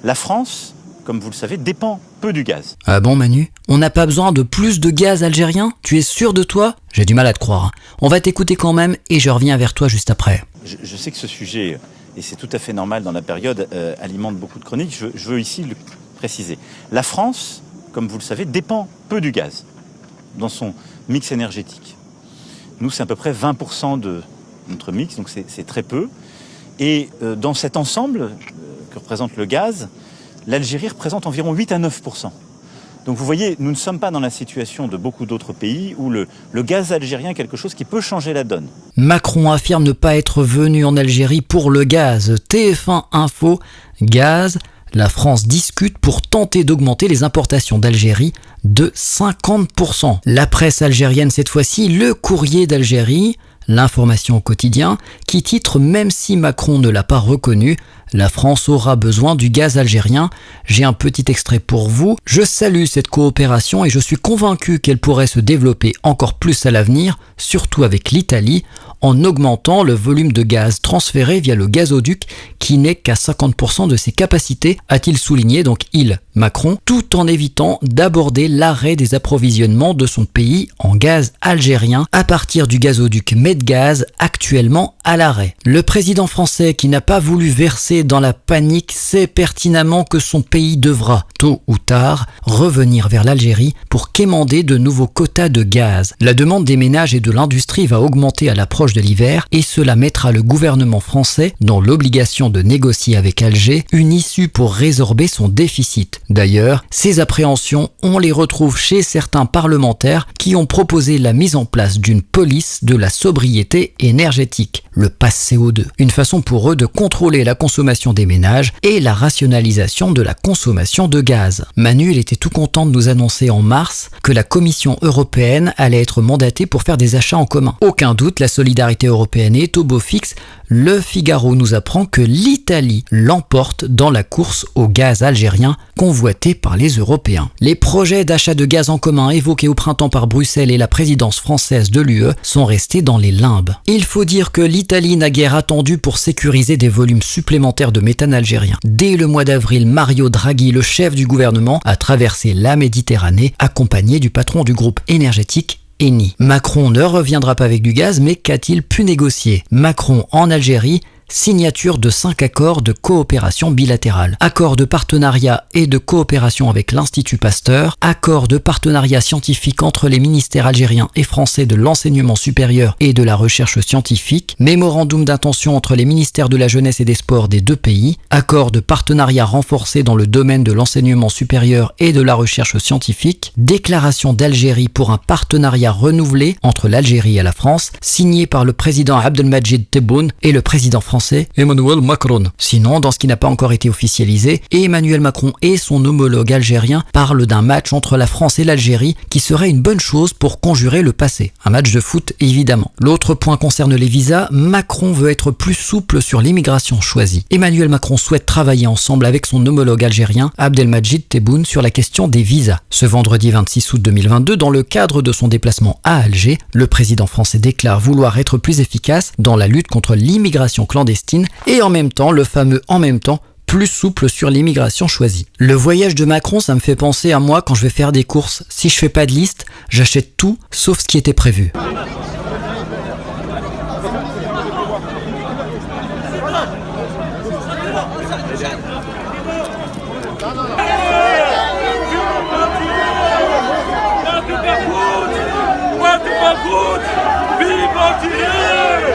La France, comme vous le savez, dépend peu du gaz. Ah bon Manu? On n'a pas besoin de plus de gaz algérien? Tu es sûr de toi? J'ai du mal à te croire. On va t'écouter quand même et je reviens vers toi juste après. Je sais que ce sujet, et c'est tout à fait normal dans la période, alimente beaucoup de chroniques. Je veux ici le préciser. La France, comme vous le savez, dépend peu du gaz dans son mix énergétique. Nous, c'est à peu près 20% de notre mix, donc c'est très peu. Et dans cet ensemble que représente le gaz, l'Algérie représente environ 8 à 9%. Donc vous voyez, nous ne sommes pas dans la situation de beaucoup d'autres pays où le gaz algérien est quelque chose qui peut changer la donne. Macron affirme ne pas être venu en Algérie pour le gaz. TF1 Info, gaz, la France discute pour tenter d'augmenter les importations d'Algérie de 50%. La presse algérienne cette fois-ci, Le Courrier d'Algérie, l'information au quotidien, qui titre « Même si Macron ne l'a pas reconnu, la France aura besoin du gaz algérien ». J'ai un petit extrait pour vous. Je salue cette coopération et je suis convaincu qu'elle pourrait se développer encore plus à l'avenir, surtout avec l'Italie, en augmentant le volume de gaz transféré via le gazoduc qui n'est qu'à 50% de ses capacités, a-t-il souligné, donc il, Macron, tout en évitant d'aborder l'arrêt des approvisionnements de son pays en gaz algérien à partir du gazoduc Medgaz actuellement à l'arrêt. Le président français qui n'a pas voulu verser dans la panique sait pertinemment que son pays devra, tôt ou tard, revenir vers l'Algérie pour quémander de nouveaux quotas de gaz. La demande des ménages et de l'industrie va augmenter à l'approche de l'hiver et cela mettra le gouvernement français dans l'obligation de négocier avec Alger une issue pour résorber son déficit. D'ailleurs, ces appréhensions, on les retrouve chez certains parlementaires qui ont proposé la mise en place d'une police de la sobriété énergétique, le pass CO2, une façon pour eux de contrôler la consommation des ménages et la rationalisation de la consommation de gaz. Manu, il était tout content de nous annoncer en mars que la Commission européenne allait être mandatée pour faire des achats en commun. Aucun doute, la solidarité européenne est au beau fixe. Le Figaro nous apprend que l'Italie l'emporte dans la course au gaz algérien convoité par les Européens. Les projets d'achat de gaz en commun évoqués au printemps par Bruxelles et la présidence française de l'UE sont restés dans les limbes. Il faut dire que l'Italie n'a guère attendu pour sécuriser des volumes supplémentaires de méthane algérien. Dès le mois d'avril, Mario Draghi, le chef du gouvernement, a traversé la Méditerranée accompagné du patron du groupe énergétique Eni. Macron ne reviendra pas avec du gaz, mais qu'a-t-il pu négocier? Macron en Algérie, signature de 5 accords de coopération bilatérale. Accords de partenariat et de coopération avec l'Institut Pasteur, accords de partenariat scientifique entre les ministères algériens et français de l'enseignement supérieur et de la recherche scientifique, mémorandum d'intention entre les ministères de la jeunesse et des sports des deux pays, accords de partenariat renforcé dans le domaine de l'enseignement supérieur et de la recherche scientifique, déclaration d'Algérie pour un partenariat renouvelé entre l'Algérie et la France, signé par le président Abdelmadjid Tebboune et le président français Emmanuel Macron. Sinon, dans ce qui n'a pas encore été officialisé, Emmanuel Macron et son homologue algérien parlent d'un match entre la France et l'Algérie qui serait une bonne chose pour conjurer le passé. Un match de foot, évidemment. L'autre point concerne les visas. Macron veut être plus souple sur l'immigration choisie. Emmanuel Macron souhaite travailler ensemble avec son homologue algérien, Abdelmadjid Tebboune, sur la question des visas. Ce vendredi 26 août 2022, dans le cadre de son déplacement à Alger, le président français déclare vouloir être plus efficace dans la lutte contre l'immigration clandestine et en même temps, le fameux en même temps, plus souple sur l'immigration choisie. Le voyage de Macron, ça me fait penser à moi quand je vais faire des courses. Si je fais pas de liste, j'achète tout sauf ce qui était prévu. Vive l'Algérie!